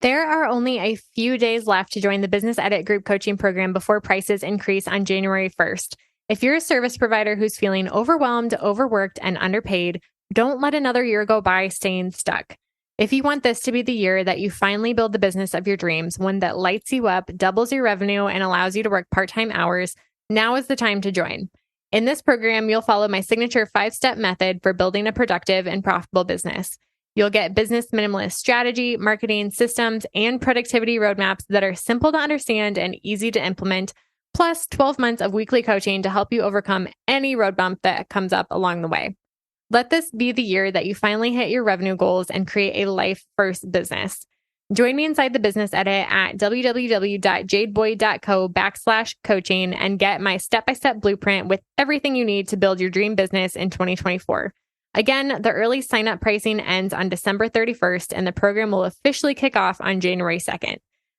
There are only a few days left to join the Business Edit Group coaching program before prices increase on January 1st. If you're a service provider who's feeling overwhelmed, overworked, and underpaid, don't let another year go by staying stuck. If you want this to be the year that you finally build the business of your dreams, one that lights you up, doubles your revenue, and allows you to work part-time hours, now is the time to join. In this program, you'll follow my signature 5-step method for building a productive and profitable business. You'll get business minimalist strategy, marketing systems, and productivity roadmaps that are simple to understand and easy to implement, plus 12 months of weekly coaching to help you overcome any road bump that comes up along the way. Let this be the year that you finally hit your revenue goals and create a life first business. Join me inside the Business Edit at www.jadeboyd.co/coaching and get my step-by-step blueprint with everything you need to build your dream business in 2024. Again, the early sign-up pricing ends on December 31st, and the program will officially kick off on January 2nd.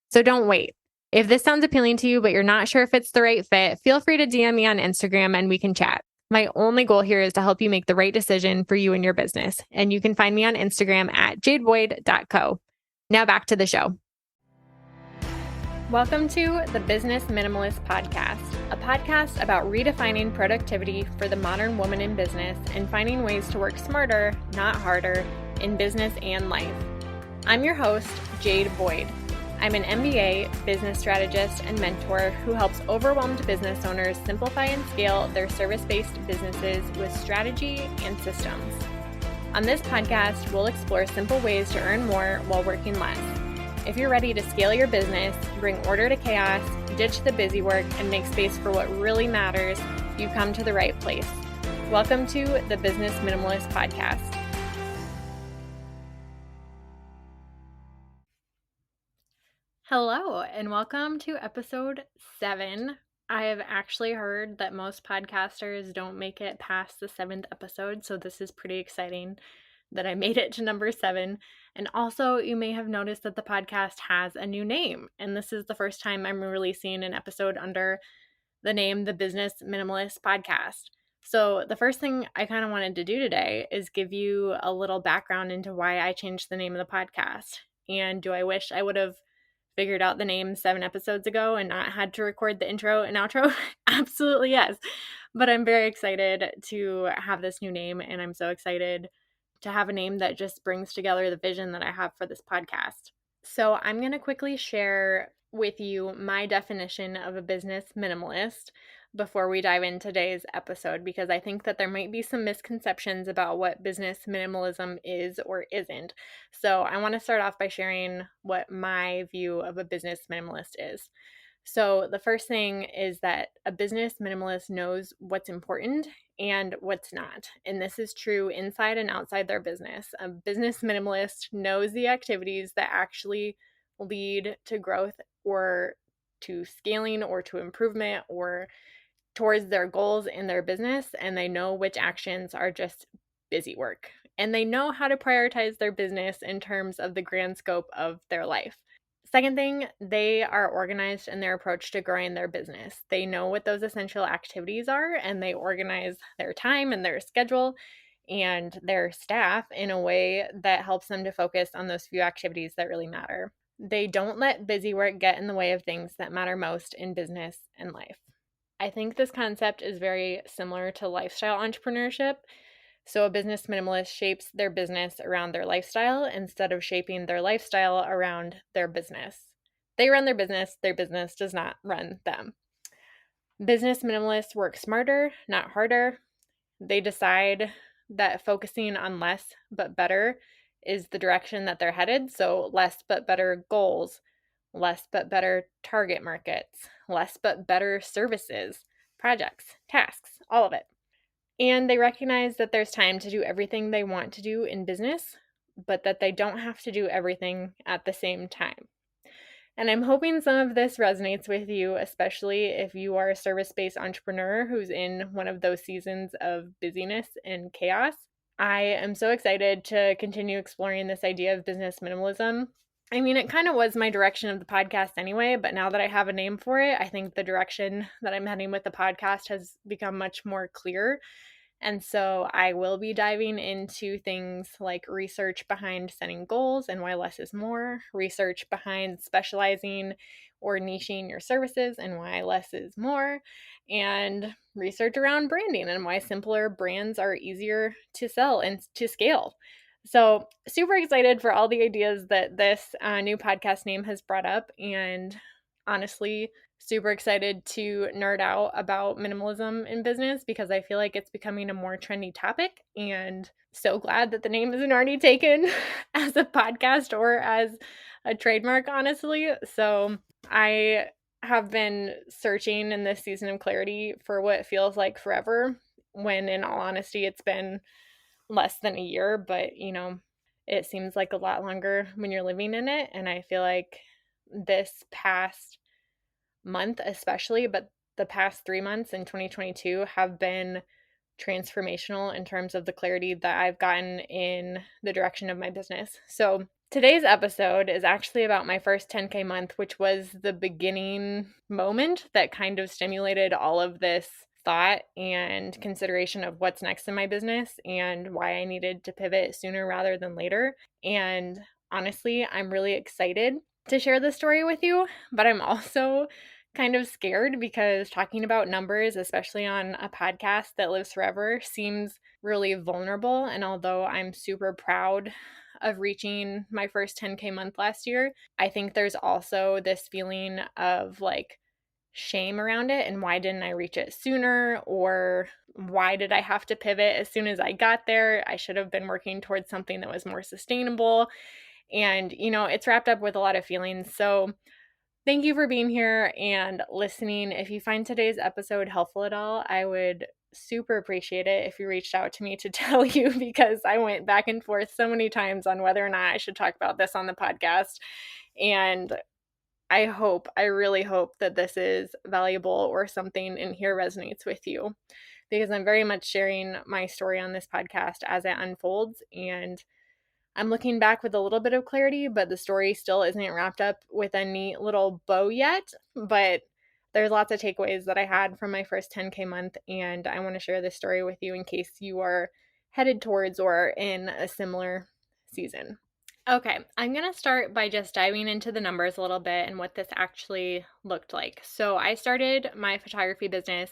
So don't wait. If this sounds appealing to you, but you're not sure if it's the right fit, feel free to DM me on Instagram and we can chat. My only goal here is to help you make the right decision for you and your business. And you can find me on Instagram at jadeboyd.co. Now back to the show. Welcome to the Business Minimalist Podcast, a podcast about redefining productivity for the modern woman in business and finding ways to work smarter, not harder, in business and life. I'm your host, Jade Boyd. I'm an MBA, business strategist, and mentor who helps overwhelmed business owners simplify and scale their service-based businesses with strategy and systems. On this podcast, we'll explore simple ways to earn more while working less. If you're ready to scale your business, bring order to chaos, ditch the busy work, and make space for what really matters, you've come to the right place. Welcome to the Business Minimalist Podcast. Hello, and welcome to episode 7. I have actually heard that most podcasters don't make it past the 7th episode, so this is pretty exciting that I made it to number 7. And also, you may have noticed that the podcast has a new name, and this is the first time I'm releasing an episode under the name The Business Minimalist Podcast. So the first thing I kind of wanted to do today is give you a little background into why I changed the name of the podcast. And do I wish I would have figured out the name 7 episodes ago and not had to record the intro and outro? Absolutely yes. But I'm very excited to have this new name, and I'm so excited to have a name that just brings together the vision that I have for this podcast. So I'm going to quickly share with you my definition of a business minimalist before we dive into today's episode, because I think that there might be some misconceptions about what business minimalism is or isn't. So I want to start off by sharing what my view of a business minimalist is. So the first thing is that a business minimalist knows what's important and what's not. And this is true inside and outside their business. A business minimalist knows the activities that actually lead to growth or to scaling or to improvement or towards their goals in their business, and they know which actions are just busy work. And they know how to prioritize their business in terms of the grand scope of their life. Second thing, they are organized in their approach to growing their business. They know what those essential activities are, and they organize their time and their schedule and their staff in a way that helps them to focus on those few activities that really matter. They don't let busy work get in the way of things that matter most in business and life. I think this concept is very similar to lifestyle entrepreneurship. So a business minimalist shapes their business around their lifestyle instead of shaping their lifestyle around their business. They run their business does not run them. Business minimalists work smarter, not harder. They decide that focusing on less but better is the direction that they're headed. So less but better goals, less but better target markets, less but better services, projects, tasks, all of it. And they recognize that there's time to do everything they want to do in business, but that they don't have to do everything at the same time. And I'm hoping some of this resonates with you, especially if you are a service-based entrepreneur who's in one of those seasons of busyness and chaos. I am so excited to continue exploring this idea of business minimalism. I mean, it kind of was my direction of the podcast anyway, but now that I have a name for it, I think the direction that I'm heading with the podcast has become much more clear. And so I will be diving into things like research behind setting goals and why less is more, research behind specializing or niching your services and why less is more, and research around branding and why simpler brands are easier to sell and to scale. So, super excited for all the ideas that this new podcast name has brought up. And honestly, super excited to nerd out about minimalism in business because I feel like it's becoming a more trendy topic. And so glad that the name isn't already taken as a podcast or as a trademark, honestly. So, I have been searching in this season of clarity for what feels like forever, when in all honesty, it's been less than a year, but it seems like a lot longer when you're living in it. And I feel like this past month, especially, but the past 3 months in 2022 have been transformational in terms of the clarity that I've gotten in the direction of my business. So, today's episode is actually about my first 10K month, which was the beginning moment that kind of stimulated all of this thought and consideration of what's next in my business and why I needed to pivot sooner rather than later. And honestly, I'm really excited to share this story with you, but I'm also kind of scared because talking about numbers, especially on a podcast that lives forever, seems really vulnerable. And although I'm super proud of reaching my first 10K month last year, I think there's also this feeling of like shame around it. And why didn't I reach it sooner? Or why did I have to pivot as soon as I got there? I should have been working towards something that was more sustainable. And, it's wrapped up with a lot of feelings. So, thank you for being here and listening. If you find today's episode helpful at all, I would super appreciate it if you reached out to me to tell you, because I went back and forth so many times on whether or not I should talk about this on the podcast. And I really hope that this is valuable or something in here resonates with you, because I'm very much sharing my story on this podcast as it unfolds. And I'm looking back with a little bit of clarity, but the story still isn't wrapped up with a neat little bow yet. But there's lots of takeaways that I had from my first 10K month, and I want to share this story with you in case you are headed towards or in a similar season. Okay, I'm going to start by just diving into the numbers a little bit and what this actually looked like. So I started my photography business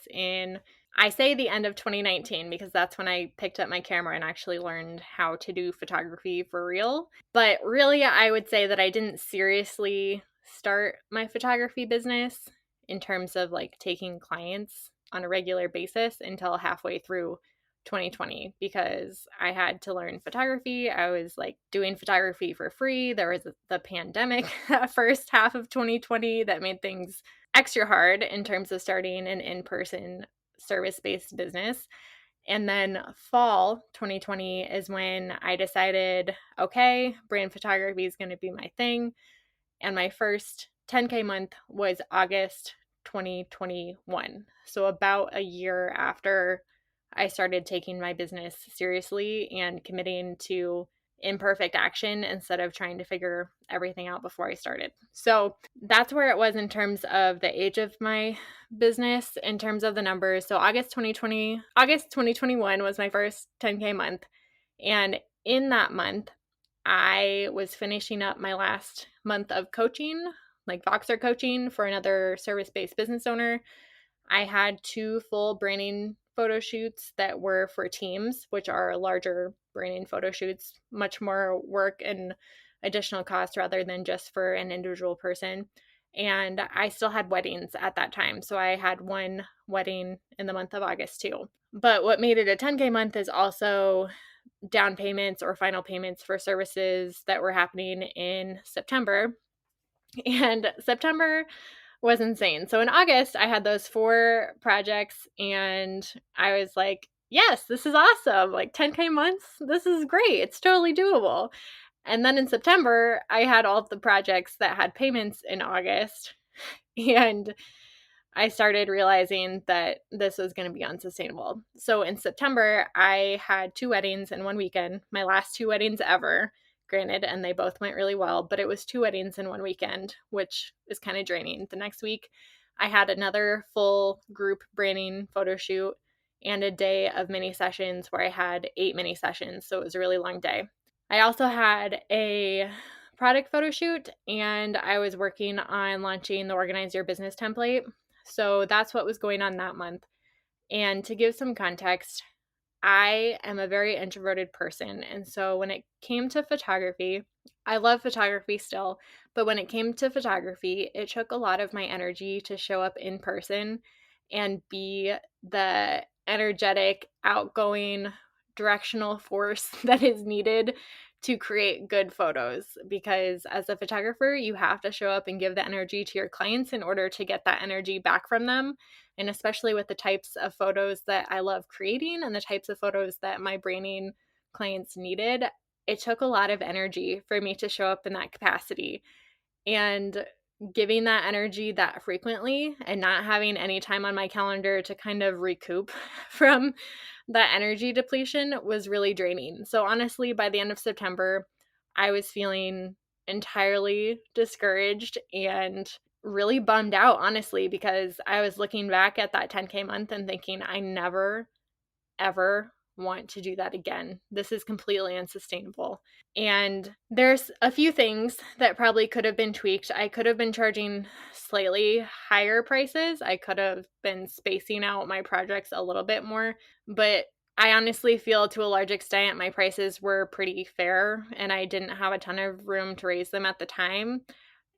I say the end of 2019 because that's when I picked up my camera and actually learned how to do photography for real. But really, I would say that I didn't seriously start my photography business in terms of like taking clients on a regular basis until halfway through 2020, because I had to learn photography. I was like doing photography for free. There was the pandemic that first half of 2020 that made things extra hard in terms of starting an in-person service-based business. And then fall 2020 is when I decided, okay, brand photography is going to be my thing. And my first 10K month was August 2021. So about a year after I started taking my business seriously and committing to imperfect action instead of trying to figure everything out before I started. So that's where it was in terms of the age of my business, in terms of the numbers. So August 2021 was my first 10K month. And in that month, I was finishing up my last month of coaching, like Voxer coaching for another service-based business owner. I had 2 full branding photo shoots that were for teams, which are larger branding photo shoots, much more work and additional cost rather than just for an individual person. And I still had weddings at that time. So I had 1 wedding in the month of August too. But what made it a 10K month is also down payments or final payments for services that were happening in September. And September was insane. So in August, I had those 4 projects and I was like, yes, this is awesome. Like 10K months, this is great. It's totally doable. And then in September, I had all of the projects that had payments in August. And I started realizing that this was going to be unsustainable. So in September, I had 2 weddings in 1 weekend, my last 2 weddings ever, granted, and they both went really well, but it was 2 weddings in 1 weekend, which is kind of draining. The next week, I had another full group branding photo shoot, and a day of mini sessions where I had 8 mini sessions. So it was a really long day. I also had a product photo shoot, and I was working on launching the Organize Your Business template. So that's what was going on that month. And to give some context, I am a very introverted person. And so when it came to photography, I love photography still, but when it came to photography, it took a lot of my energy to show up in person and be the energetic, outgoing, directional force that is needed to create good photos. Because as a photographer, you have to show up and give the energy to your clients in order to get that energy back from them. And especially with the types of photos that I love creating and the types of photos that my branding clients needed, it took a lot of energy for me to show up in that capacity. And giving that energy that frequently and not having any time on my calendar to kind of recoup from that energy depletion was really draining. So honestly, by the end of September, I was feeling entirely discouraged and really bummed out, honestly, because I was looking back at that 10K month and thinking, I never, ever want to do that again. This is completely unsustainable. And there's a few things that probably could have been tweaked. I could have been charging slightly higher prices. I could have been spacing out my projects a little bit more, but I honestly feel to a large extent my prices were pretty fair and I didn't have a ton of room to raise them at the time.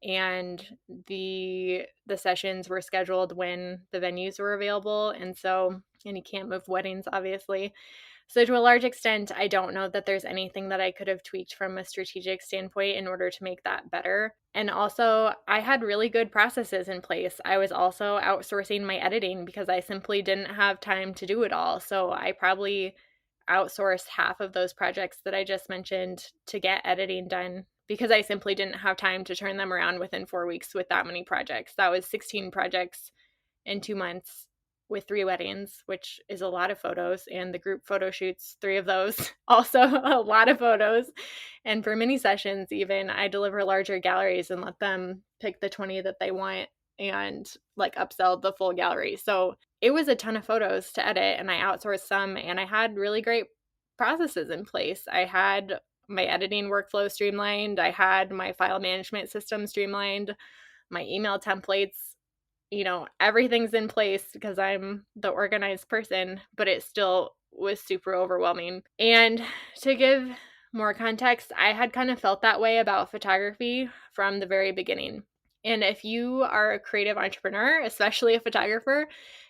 And the sessions were scheduled when the venues were available, and you can't move weddings, obviously. So to a large extent, I don't know that there's anything that I could have tweaked from a strategic standpoint in order to make that better. And also, I had really good processes in place. I was also outsourcing my editing because I simply didn't have time to do it all. So I probably outsourced half of those projects that I just mentioned to get editing done because I simply didn't have time to turn them around within 4 weeks with that many projects. That was 16 projects in 2 months with 3 weddings, which is a lot of photos, and the group photo shoots, 3 of those, also a lot of photos. And for mini sessions, even, I deliver larger galleries and let them pick the 20 that they want and like upsell the full gallery. So it was a ton of photos to edit, and I outsourced some, and I had really great processes in place. I had my editing workflow streamlined. I had my file management system streamlined, my email templates, everything's in place because I'm the organized person, but it still was super overwhelming. And to give more context, I had kind of felt that way about photography from the very beginning. And if you are a creative entrepreneur, especially a photographer,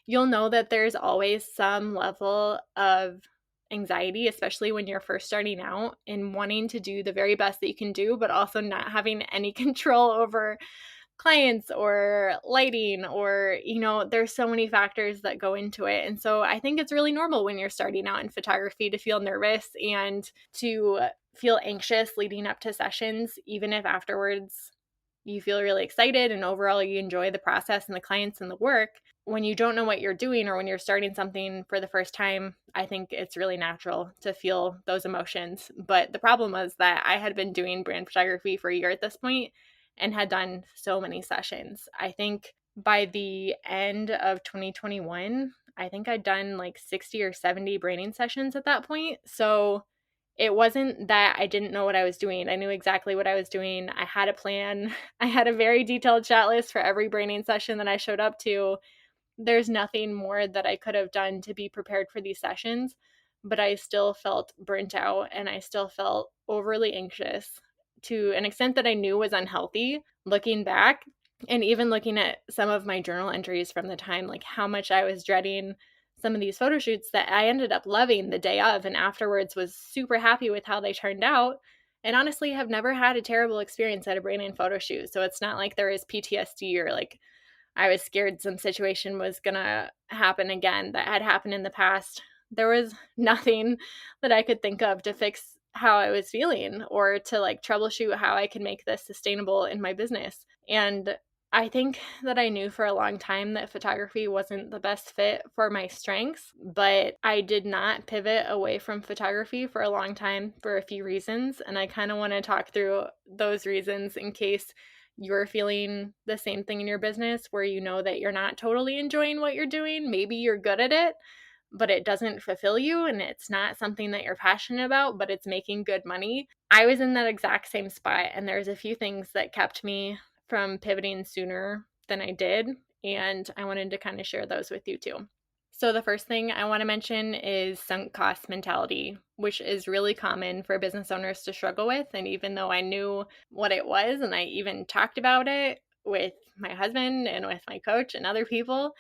you'll know that there's always some level of anxiety, especially when you're first starting out and wanting to do the very best that you can do, but also not having any control over clients or lighting or, there's so many factors that go into it. And so I think it's really normal when you're starting out in photography to feel nervous and to feel anxious leading up to sessions, even if afterwards you feel really excited and overall you enjoy the process and the clients and the work. When you don't know what you're doing or when you're starting something for the first time, I think it's really natural to feel those emotions. But the problem was that I had been doing brand photography for a year at this point and had done so many sessions. I think by the end of 2021, I think I'd done like 60 or 70 branding sessions at that point. So it wasn't that I didn't know what I was doing. I knew exactly what I was doing. I had a plan. I had a very detailed chat list for every branding session that I showed up to. There's nothing more that I could have done to be prepared for these sessions, but I still felt burnt out and I still felt overly anxious to an extent that I knew was unhealthy looking back. And even looking at some of my journal entries from the time, like how much I was dreading some of these photo shoots that I ended up loving the day of and afterwards was super happy with how they turned out. And honestly, have never had a terrible experience at a branding photo shoot. So it's not like there is PTSD or like I was scared some situation was gonna happen again that had happened in the past. There was nothing that I could think of to fix how I was feeling or to like troubleshoot how I could make this sustainable in my business. And I think that I knew for a long time that photography wasn't the best fit for my strengths, but I did not pivot away from photography for a long time for a few reasons. And I kind of want to talk through those reasons in case you're feeling the same thing in your business where you know that you're not totally enjoying what you're doing. Maybe you're good at it, but it doesn't fulfill you and it's not something that you're passionate about, but it's making good money. I was in that exact same spot, and there's a few things that kept me from pivoting sooner than I did, and I wanted to kind of share those with you too. So the first thing I want to mention is sunk cost mentality, which is really common for business owners to struggle with. And even though I knew what it was and I even talked about it with my husband and with my coach and other people,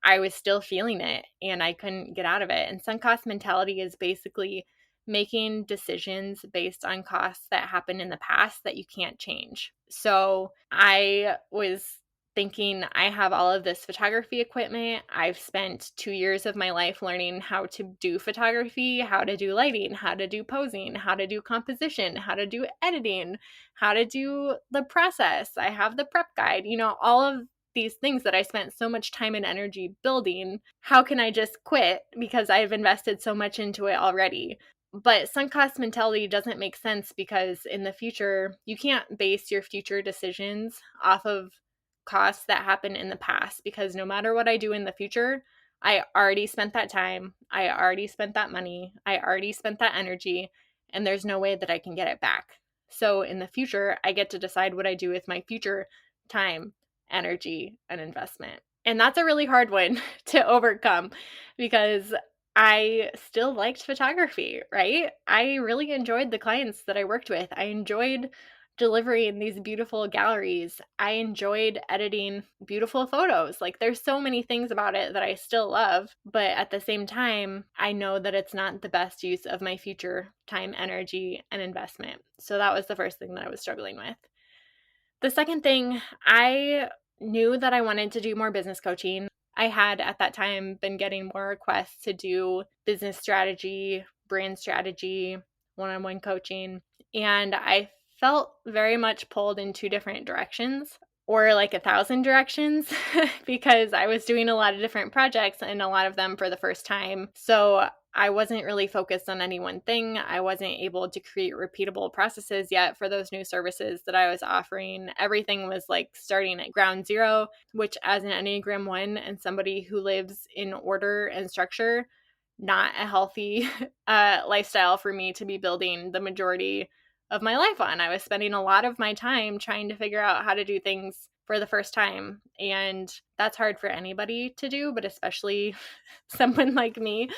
I was still feeling it and I couldn't get out of it. And sunk cost mentality is basically making decisions based on costs that happened in the past that you can't change. So I was thinking, I have all of this photography equipment. I've spent 2 years of my life learning how to do photography, how to do lighting, how to do posing, how to do composition, how to do editing, how to do the process. I have the prep guide, all of these things that I spent so much time and energy building. How can I just quit because I've invested so much into it already? But sunk cost mentality doesn't make sense because in the future, you can't base your future decisions off of costs that happen in the past, because no matter what I do in the future, I already spent that time, I already spent that money, I already spent that energy, and there's no way that I can get it back. So in the future, I get to decide what I do with my future time, energy, and investment. And that's a really hard one to overcome because I still liked photography, right? I really enjoyed the clients that I worked with. I enjoyed delivering these beautiful galleries. I enjoyed editing beautiful photos. Like, there's so many things about it that I still love, but at the same time, I know that it's not the best use of my future time, energy, and investment. So that was the first thing that I was struggling with. The second thing, I knew that I wanted to do more business coaching. I had at that time been getting more requests to do business strategy, brand strategy, one-on-one coaching, and I felt very much pulled in two different directions, or like 1,000 directions, because I was doing a lot of different projects and a lot of them for the first time. So I wasn't really focused on any one thing. I wasn't able to create repeatable processes yet for those new services that I was offering. Everything was like starting at ground zero, which, as an Enneagram 1 and somebody who lives in order and structure, not a healthy lifestyle for me to be building the majority of my life on. I was spending a lot of my time trying to figure out how to do things for the first time. And that's hard for anybody to do, but especially someone like me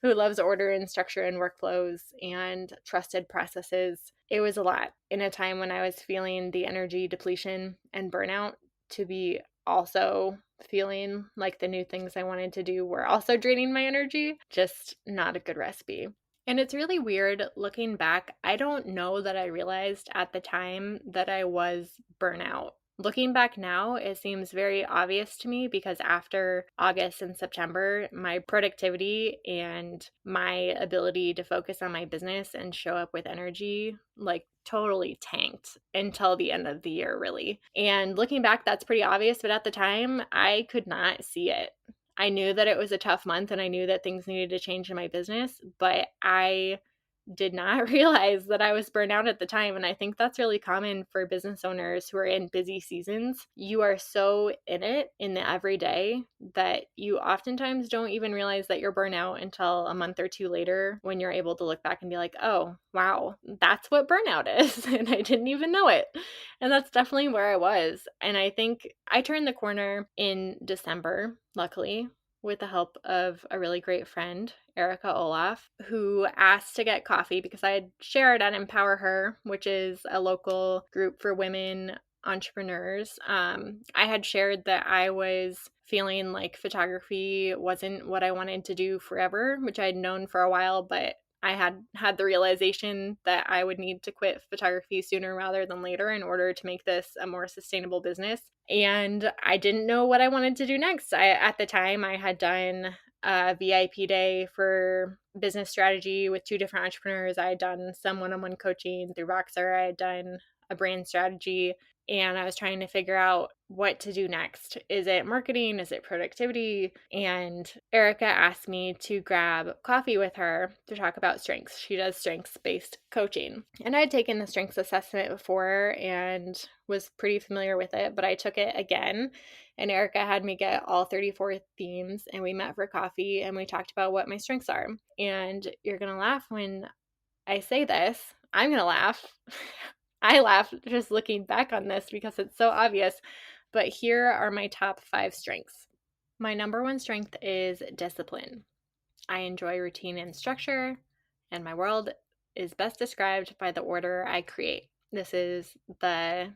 who loves order and structure and workflows and trusted processes. It was a lot in a time when I was feeling the energy depletion and burnout, to be also feeling like the new things I wanted to do were also draining my energy. Just not a good recipe. And it's really weird looking back. I don't know that I realized at the time that I was burnout. Looking back now, it seems very obvious to me because after August and September, my productivity and my ability to focus on my business and show up with energy like totally tanked until the end of the year, really. And looking back, that's pretty obvious, but at the time, I could not see it. I knew that it was a tough month and I knew that things needed to change in my business, but I did not realize that I was burnt out at the time. And I think that's really common for business owners who are in busy seasons. You are so in it in the everyday that you oftentimes don't even realize that you're burnt out until a month or two later, when you're able to look back and be like, oh, wow, that's what burnout is. And I didn't even know it. And that's definitely where I was. And I think I turned the corner in December, luckily, with the help of a really great friend, Erica Olaf, who asked to get coffee because I had shared at Empower Her, which is a local group for women entrepreneurs. I had shared that I was feeling like photography wasn't what I wanted to do forever, which I'd known for a while, but I had the realization that I would need to quit photography sooner rather than later in order to make this a more sustainable business. And I didn't know what I wanted to do next. At the time, I had done a VIP day for business strategy with two different entrepreneurs. I had done some one-on-one coaching through Voxer. I had done a brand strategy and I was trying to figure out what to do next. Is it marketing? Is it productivity? And Erica asked me to grab coffee with her to talk about strengths. She does strengths-based coaching. And I had taken the strengths assessment before and was pretty familiar with it, but I took it again. And Erica had me get all 34 themes, and we met for coffee and we talked about what my strengths are. And you're going to laugh when I say this. I'm going to laugh. I laugh just looking back on this because it's so obvious, but here are my top 5 strengths. My number 1 strength is discipline. I enjoy routine and structure, and my world is best described by the order I create. This is the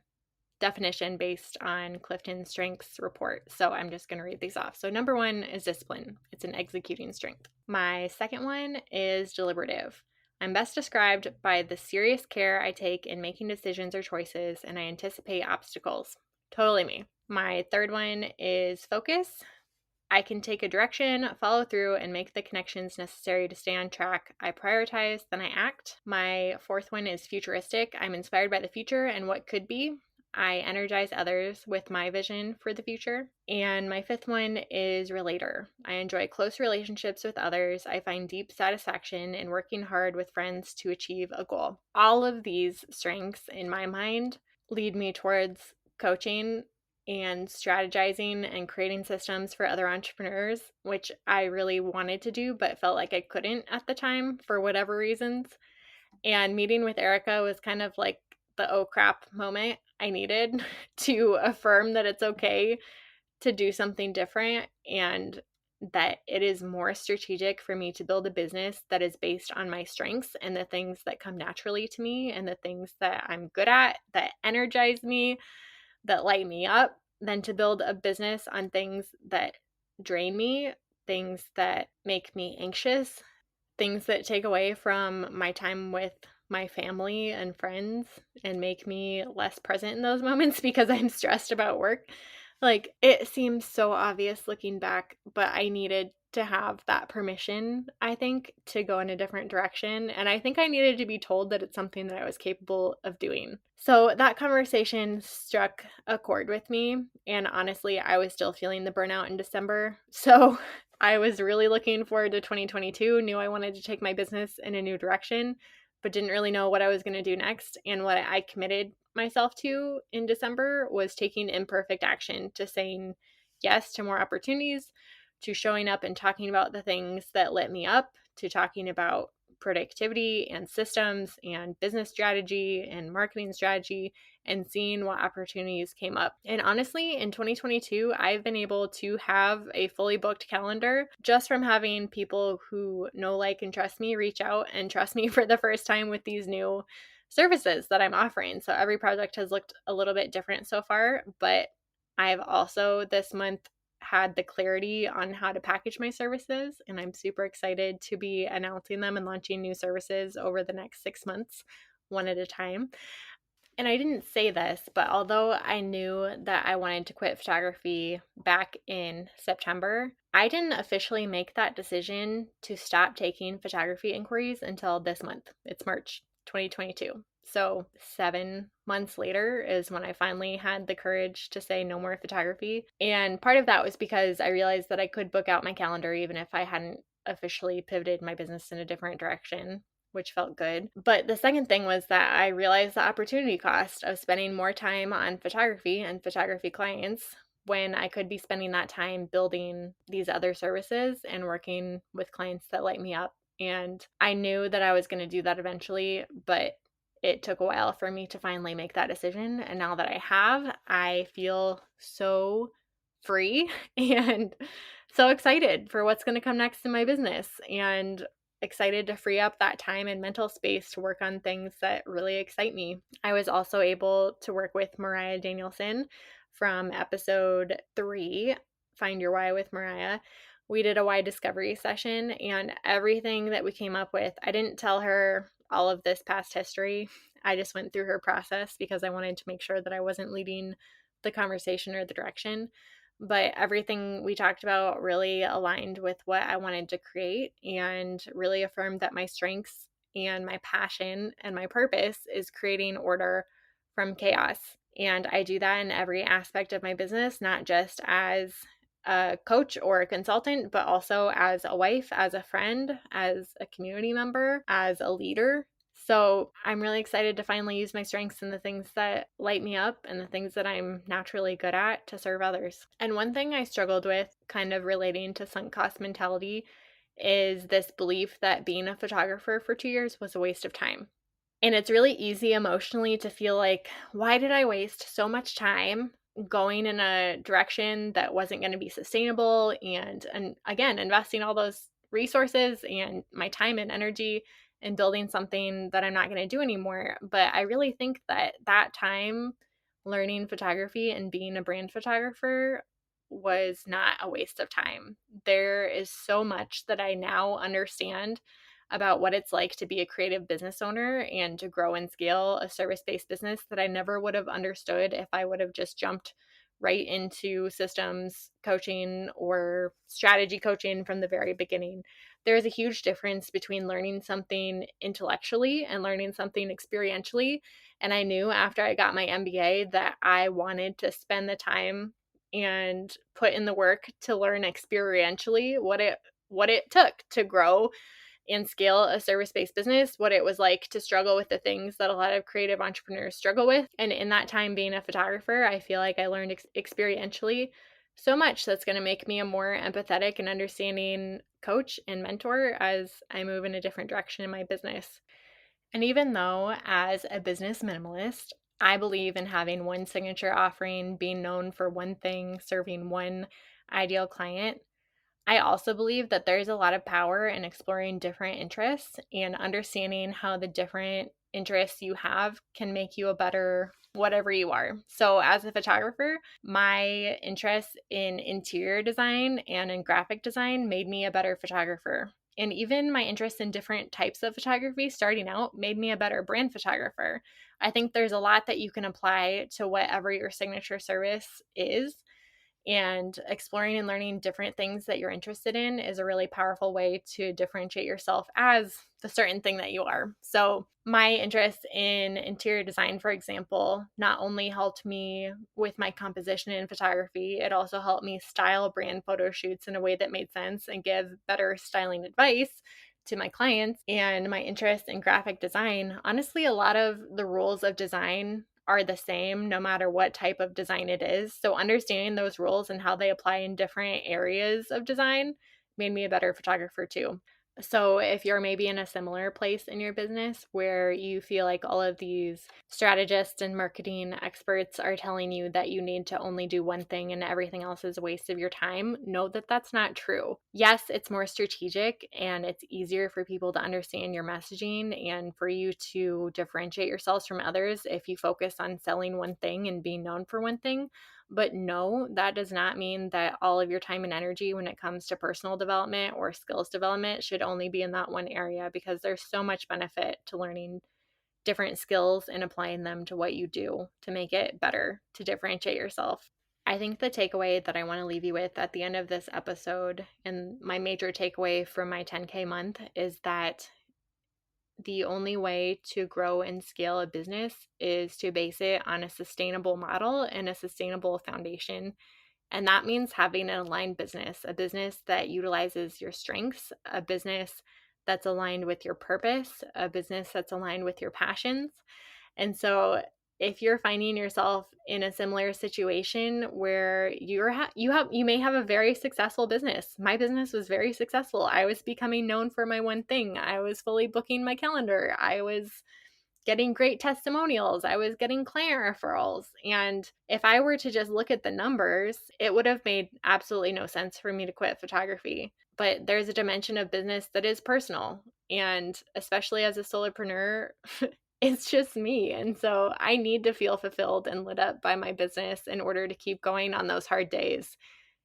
definition based on Clifton's Strengths report. So I'm just going to read these off. So number 1 is discipline. It's an executing strength. My second one is deliberative. I'm best described by the serious care I take in making decisions or choices, and I anticipate obstacles. Totally me. My third one is focus. I can take a direction, follow through, and make the connections necessary to stay on track. I prioritize, then I act. My fourth one is futuristic. I'm inspired by the future and what could be. I energize others with my vision for the future. And my fifth one is relator. I enjoy close relationships with others. I find deep satisfaction in working hard with friends to achieve a goal. All of these strengths, in my mind, lead me towards coaching and strategizing and creating systems for other entrepreneurs, which I really wanted to do, but felt like I couldn't at the time for whatever reasons. And meeting with Erica was kind of like the oh crap moment I needed to affirm that it's okay to do something different and that it is more strategic for me to build a business that is based on my strengths and the things that come naturally to me and the things that I'm good at, that energize me, that light me up, than to build a business on things that drain me, things that make me anxious, things that take away from my time with my family and friends and make me less present in those moments because I'm stressed about work. Like, it seems so obvious looking back, but I needed to have that permission, I think, to go in a different direction. And I think I needed to be told that it's something that I was capable of doing. So that conversation struck a chord with me. And honestly, I was still feeling the burnout in December. So I was really looking forward to 2022, knew I wanted to take my business in a new direction, but didn't really know what I was going to do next. And what I committed myself to in December was taking imperfect action, to saying yes to more opportunities, to showing up and talking about the things that lit me up, to talking about productivity and systems and business strategy and marketing strategy, and seeing what opportunities came up. And honestly, in 2022, I've been able to have a fully booked calendar just from having people who know, like, and trust me reach out and trust me for the first time with these new services that I'm offering. So every project has looked a little bit different so far, but I've also this month had the clarity on how to package my services, and I'm super excited to be announcing them and launching new services over the next 6 months, one at a time. And I didn't say this, but although I knew that I wanted to quit photography back in September, I didn't officially make that decision to stop taking photography inquiries until this month. It's March 2022. So 7 months later is when I finally had the courage to say no more photography. And part of that was because I realized that I could book out my calendar even if I hadn't officially pivoted my business in a different direction, which felt good. But the second thing was that I realized the opportunity cost of spending more time on photography and photography clients when I could be spending that time building these other services and working with clients that light me up. And I knew that I was going to do that eventually, but it took a while for me to finally make that decision. And now that I have, I feel so free and so excited for what's going to come next in my business, and excited to free up that time and mental space to work on things that really excite me. I was also able to work with Mariah Danielson from episode 3, Find Your Why with Mariah. We did a why discovery session, and everything that we came up with, I didn't tell her all of this past history. I just went through her process because I wanted to make sure that I wasn't leading the conversation or the direction. But everything we talked about really aligned with what I wanted to create and really affirmed that my strengths and my passion and my purpose is creating order from chaos. And I do that in every aspect of my business, not just as a coach or a consultant, but also as a wife, as a friend, as a community member, as a leader. So I'm really excited to finally use my strengths and the things that light me up and the things that I'm naturally good at to serve others. And one thing I struggled with, kind of relating to sunk cost mentality, is this belief that being a photographer for 2 years was a waste of time. And it's really easy emotionally to feel like, why did I waste so much time going in a direction that wasn't going to be sustainable? And again, investing all those resources and my time and energy in building something that I'm not going to do anymore. But I really think that that time learning photography and being a brand photographer was not a waste of time. There is so much that I now understand about what it's like to be a creative business owner and to grow and scale a service-based business that I never would have understood if I would have just jumped right into systems coaching or strategy coaching from the very beginning. There's a huge difference between learning something intellectually and learning something experientially. And I knew after I got my MBA that I wanted to spend the time and put in the work to learn experientially what it took to grow and scale a service-based business, what it was like to struggle with the things that a lot of creative entrepreneurs struggle with. And in that time being a photographer, I feel like I learned experientially so much that's going to make me a more empathetic and understanding coach and mentor as I move in a different direction in my business. And even though as a business minimalist, I believe in having one signature offering, being known for one thing, serving one ideal client, I also believe that there's a lot of power in exploring different interests and understanding how the different interests you have can make you a better whatever you are. So, as a photographer, my interest in interior design and in graphic design made me a better photographer. And even my interest in different types of photography starting out made me a better brand photographer. I think there's a lot that you can apply to whatever your signature service is, and exploring and learning different things that you're interested in is a really powerful way to differentiate yourself as the certain thing that you are. So, my interest in interior design, for example, not only helped me with my composition in photography, it also helped me style brand photo shoots in a way that made sense and give better styling advice to my clients. And my interest in graphic design, honestly, a lot of the rules of design are the same no matter what type of design it is. So understanding those rules and how they apply in different areas of design made me a better photographer too. So if you're maybe in a similar place in your business where you feel like all of these strategists and marketing experts are telling you that you need to only do one thing and everything else is a waste of your time, know that that's not true. Yes, it's more strategic and it's easier for people to understand your messaging and for you to differentiate yourselves from others if you focus on selling one thing and being known for one thing. But no, that does not mean that all of your time and energy when it comes to personal development or skills development should only be in that one area, because there's so much benefit to learning different skills and applying them to what you do to make it better, to differentiate yourself. I think the takeaway that I want to leave you with at the end of this episode, and my major takeaway from my 10K month, is that the only way to grow and scale a business is to base it on a sustainable model and a sustainable foundation. And that means having an aligned business, a business that utilizes your strengths, a business that's aligned with your purpose, a business that's aligned with your passions. And so if you're finding yourself in a similar situation where you may have a very successful business. My business was very successful. I was becoming known for my one thing. I was fully booking my calendar. I was getting great testimonials. I was getting client referrals. And if I were to just look at the numbers, it would have made absolutely no sense for me to quit photography. But there's a dimension of business that is personal. And especially as a solopreneur, it's just me. And so I need to feel fulfilled and lit up by my business in order to keep going on those hard days.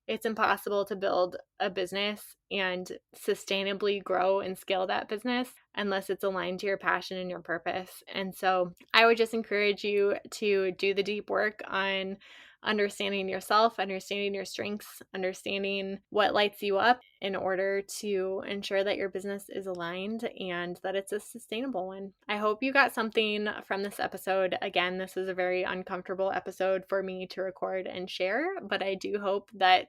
It's impossible to build a business and sustainably grow and scale that business unless it's aligned to your passion and your purpose. And so I would just encourage you to do the deep work on understanding yourself, understanding your strengths, understanding what lights you up in order to ensure that your business is aligned and that it's a sustainable one. I hope you got something from this episode. Again, this is a very uncomfortable episode for me to record and share, but I do hope that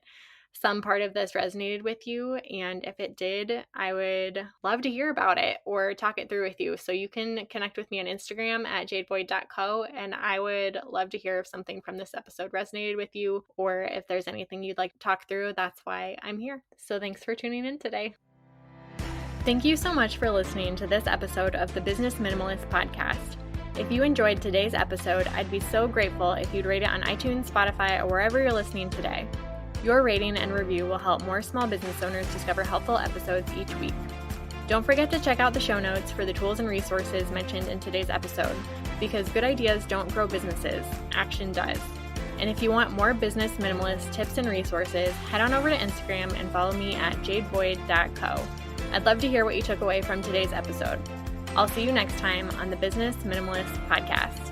some part of this resonated with you, and if it did, I would love to hear about it or talk it through with you. So you can connect with me on Instagram at jadeboyd.co, and I would love to hear if something from this episode resonated with you, or if there's anything you'd like to talk through. That's why I'm here. So thanks for tuning in today. Thank you so much for listening to this episode of the Business Minimalist Podcast. If you enjoyed today's episode, I'd be so grateful if you'd rate it on iTunes, Spotify, or wherever you're listening today. Your rating and review will help more small business owners discover helpful episodes each week. Don't forget to check out the show notes for the tools and resources mentioned in today's episode, because good ideas don't grow businesses, action does. And if you want more business minimalist tips and resources, head on over to Instagram and follow me at jadeboyd.co. I'd love to hear what you took away from today's episode. I'll see you next time on the Business Minimalist Podcast.